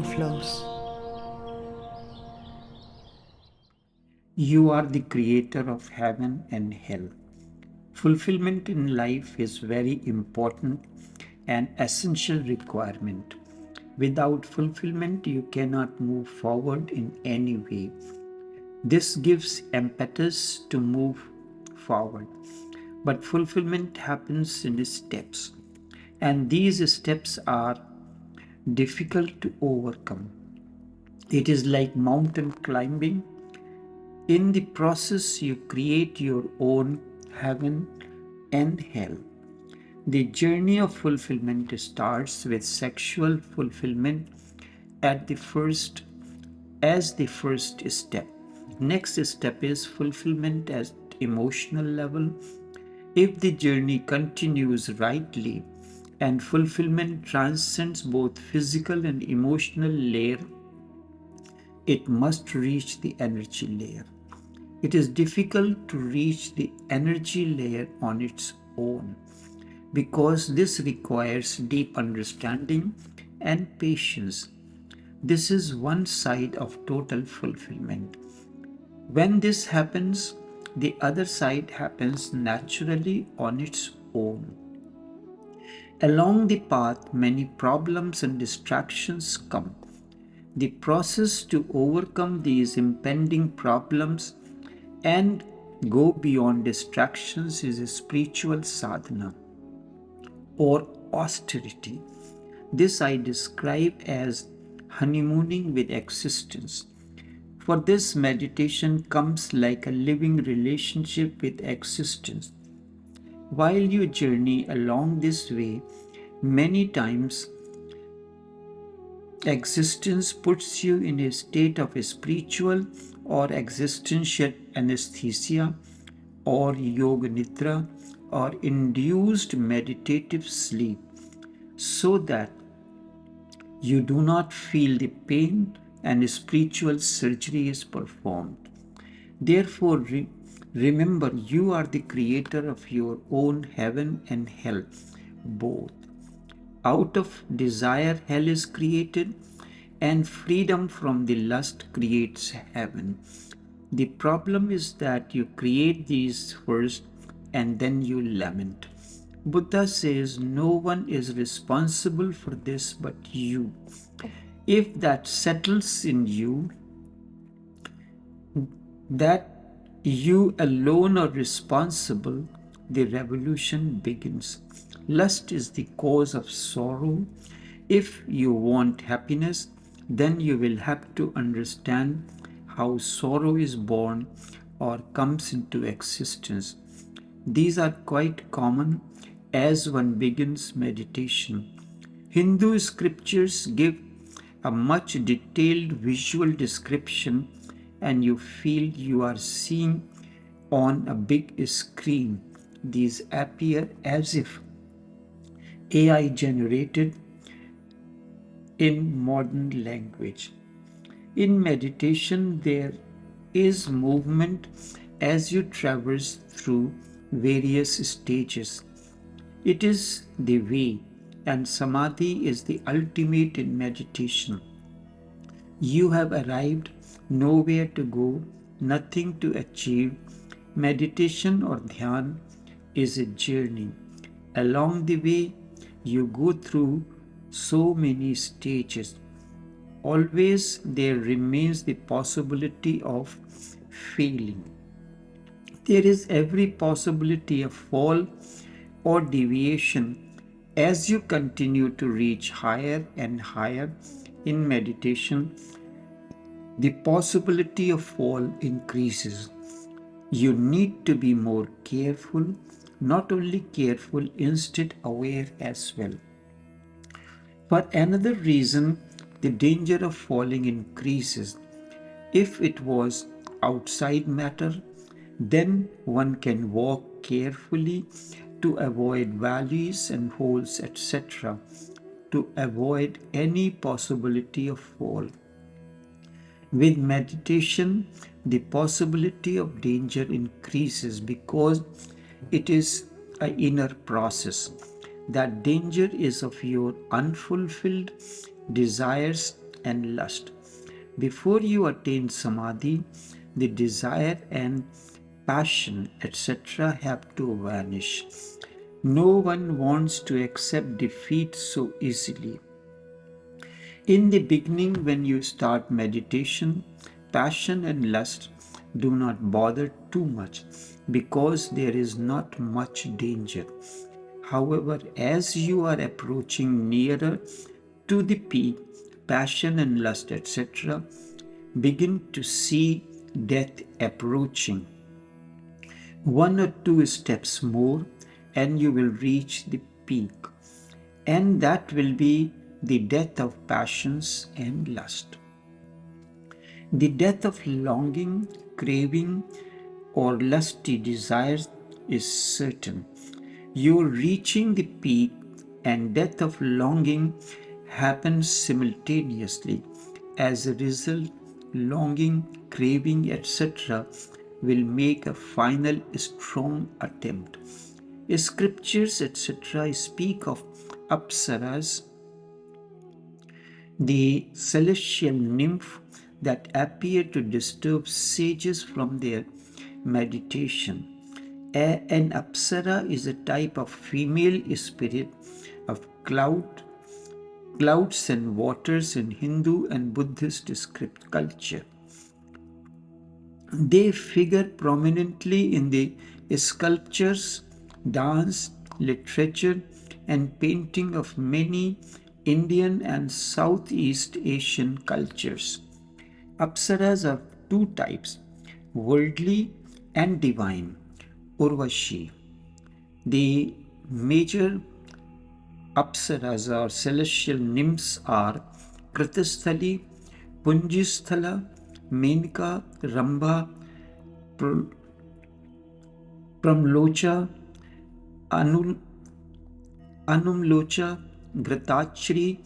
Overflows. You are the creator of heaven and hell. Fulfillment in life is very important and essential requirement. Without fulfillment, you cannot move forward in any way. This gives impetus to move forward. But fulfillment happens in steps, and these steps are difficult to overcome. It is like mountain climbing. In the process, you create your own heaven and hell. The journey of fulfillment starts with sexual fulfillment at the first as the first step. Next step is fulfillment at emotional level. If the journey continues rightly and fulfillment transcends both physical and emotional layer, it must reach the energy layer. It is difficult to reach the energy layer on its own because this requires deep understanding and patience. This is one side of total fulfillment. When this happens, the other side happens naturally on its own. Along the path, many problems and distractions come. The process to overcome these impending problems and go beyond distractions is a spiritual sadhana or austerity. This I describe as honeymooning with existence. For this, meditation comes like a living relationship with existence. While you journey along this way, many times existence puts you in a state of spiritual or existential anesthesia or yoga nidra or induced meditative sleep so that you do not feel the pain and spiritual surgery is performed. Therefore, remember you are the creator of your own heaven and hell, both. Out of desire, hell is created, and freedom from the lust creates heaven. The problem is that you create these first and then you lament. Buddha says no one is responsible for this but you. If that settles in you, that you alone are responsible, the revolution begins. Lust is the cause of sorrow. If you want happiness, then you will have to understand how sorrow is born or comes into existence. These are quite common as one begins meditation. Hindu scriptures give a much detailed visual description, and you feel you are seeing on a big screen. These appear as if AI generated in modern language. In meditation, there is movement as you traverse through various stages. It is the way, and samadhi is the ultimate in meditation. You have arrived, nowhere to go, nothing to achieve. Meditation or dhyan is a journey. Along the way, you go through so many stages. Always there remains the possibility of failing. There is every possibility of fall or deviation as you continue to reach higher and higher in meditation. The possibility of fall increases. You need to be more careful, not only careful, instead aware as well. For another reason, the danger of falling increases. If it was outside matter, then one can walk carefully to avoid valleys and holes, etc., to avoid any possibility of fall. With meditation, the possibility of danger increases because it is an inner process. That danger is of your unfulfilled desires and lust. Before you attain samadhi, the desire and passion, etc., have to vanish. No one wants to accept defeat so easily. In the beginning, when you start meditation, passion and lust do not bother too much because there is not much danger. However, as you are approaching nearer to the peak, passion and lust, etc., begin to see death approaching. One or two steps more, and you will reach the peak. And that will be the death of passions and lust. The death of longing, craving, or lusty desires is certain. You are reaching the peak, and death of longing happens simultaneously. As a result, longing, craving, etc., will make a final strong attempt. Scriptures, etc., speak of apsaras, the celestial nymph that appear to disturb sages from their meditation. An apsara is a type of female spirit of clouds and waters in Hindu and Buddhist script culture. They figure prominently in the sculptures, dance, literature, and painting of many Indian and Southeast Asian cultures. Apsaras are two types, worldly and divine. Urvashi. The major apsaras or celestial nymphs are Kritasthali, Punjisthala, Menka, Rambha, Pramlocha, Anul, Anumlocha, Gratachri,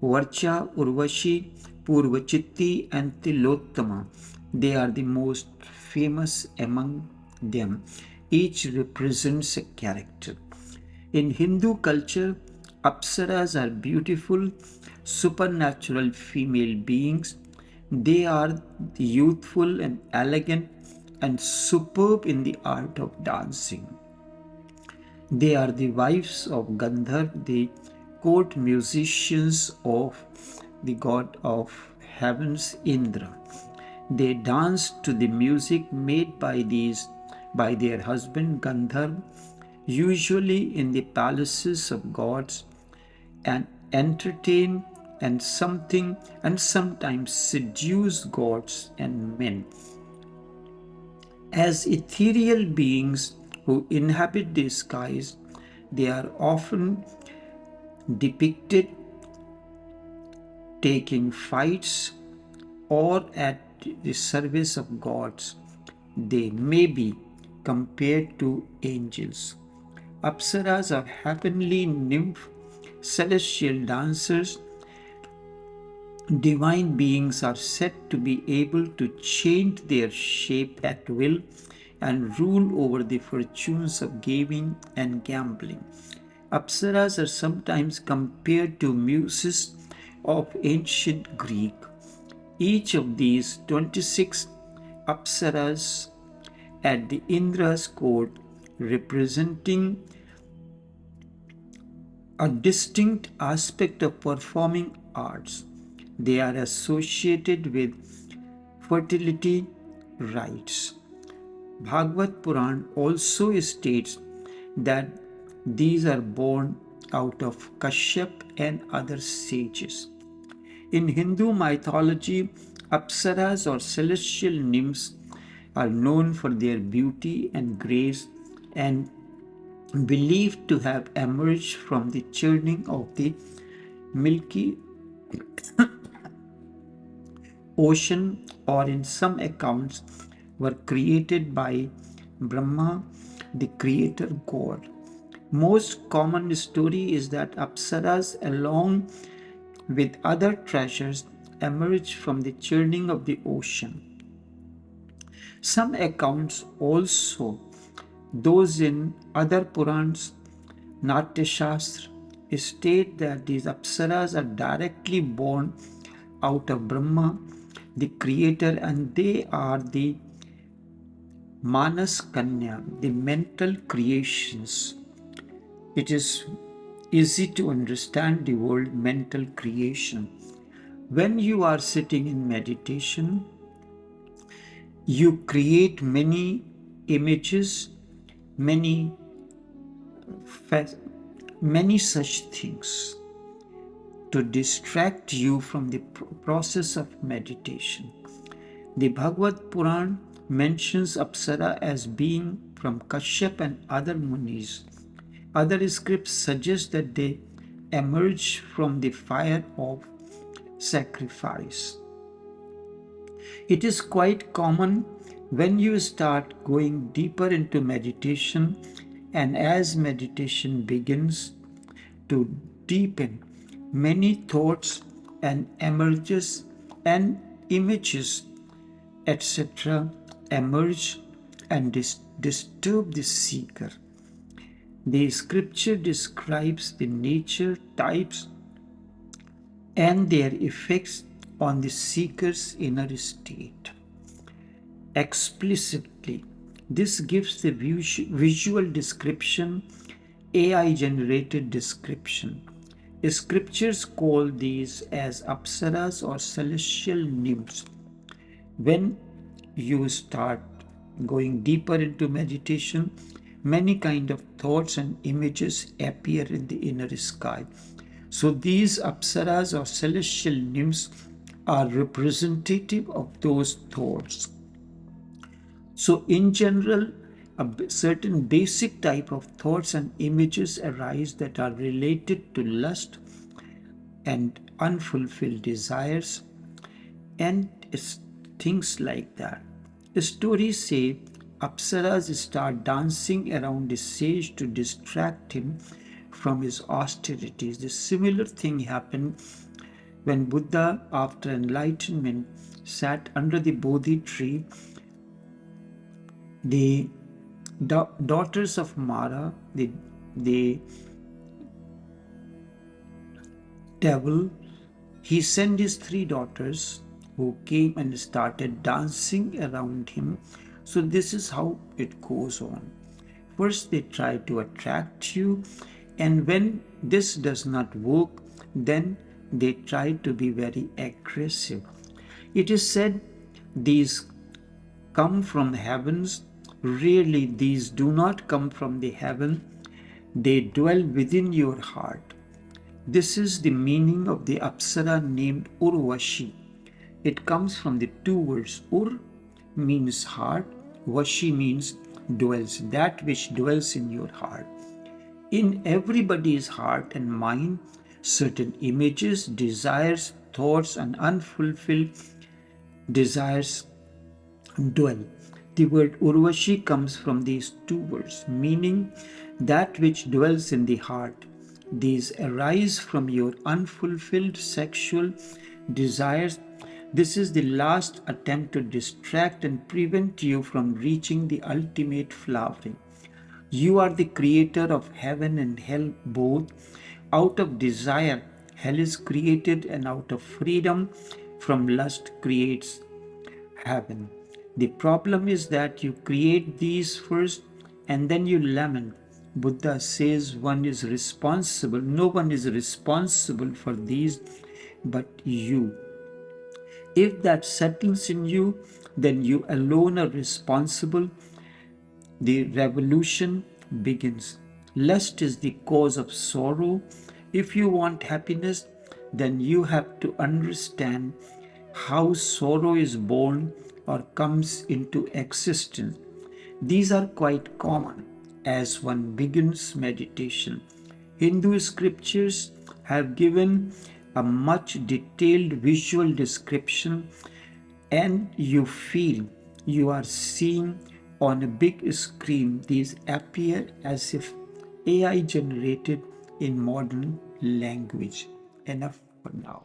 Varcha, Urvashi, Purvachitti, and Tilottama. They are the most famous among them. Each represents a character. In Hindu culture, apsaras are beautiful, supernatural female beings. They are youthful and elegant and superb in the art of dancing. They are the wives of Gandharv, the court musicians of the god of heavens Indra. They dance to the music made by their husband Gandharv, usually in the palaces of gods, and entertain and sometimes seduce gods and men. As ethereal beings who inhabit the skies, they are often depicted taking fights or at the service of gods. They may be compared to angels. Apsaras are heavenly nymph, celestial dancers. Divine beings are said to be able to change their shape at will and rule over the fortunes of gaming and gambling. Apsaras are sometimes compared to muses of ancient Greek. Each of these 26 apsaras at the Indra's court representing a distinct aspect of performing arts. They are associated with fertility rites. Bhagavad Puran also states that these are born out of Kashyap and other sages. In Hindu mythology, apsaras or celestial nymphs are known for their beauty and grace and believed to have emerged from the churning of the milky ocean, or in some accounts were created by Brahma, the creator god. Most common story is that apsaras along with other treasures emerged from the churning of the ocean. Some accounts also, those in other Purans, Natya Shastra, state that these apsaras are directly born out of Brahma, the creator, and they are the Manas Kanya, the mental creations. It is easy to understand the word mental creation. When you are sitting in meditation, you create many images, many, many such things to distract you from the process of meditation. The Bhagavad Puran mentions Apsara as being from Kashyap and other Munis. Other scripts suggest that they emerge from the fire of sacrifice. It is quite common when you start going deeper into meditation, and as meditation begins to deepen, many thoughts and emerges and images, etc., emerge and disturb the seeker. The scripture describes the nature, types, and their effects on the seeker's inner state. Explicitly, this gives the visual description, AI generated description. Scriptures call these as apsaras or celestial nymphs. When you start going deeper into meditation, many kind of thoughts and images appear in the inner sky. So these apsaras or celestial nymphs are representative of those thoughts. So in general, a certain basic type of thoughts and images arise that are related to lust and unfulfilled desires and things like that. The stories say Apsaras start dancing around the sage to distract him from his austerities. The similar thing happened when Buddha, after enlightenment, sat under the Bodhi tree. The daughters of Mara, the devil, he sent his three daughters who came and started dancing around him. So this is how it goes on. First they try to attract you, and when this does not work, then they try to be very aggressive. It is said these come from the heavens. Really, these do not come from the heaven. They dwell within your heart. This is the meaning of the Apsara named Urvashi. It comes from the two words. Ur means heart, Vashi means dwells, that which dwells in your heart. In everybody's heart and mind, certain images, desires, thoughts, and unfulfilled desires dwell. The word Urvashi comes from these two words, meaning that which dwells in the heart. These arise from your unfulfilled sexual desires. This is the last attempt to distract and prevent you from reaching the ultimate flowering. You are the creator of heaven and hell both. Out of desire, hell is created, and out of freedom from lust creates heaven. The problem is that you create these first and then you lament. Buddha says one is responsible. No one is responsible for these but you. If that settles in you, then you alone are responsible. The revolution begins. Lust is the cause of sorrow. If you want happiness, then you have to understand how sorrow is born or comes into existence. These are quite common as one begins meditation. Hindu scriptures have given a much detailed visual description, and you feel you are seeing on a big screen. These appear as if AI generated in modern language. Enough for now.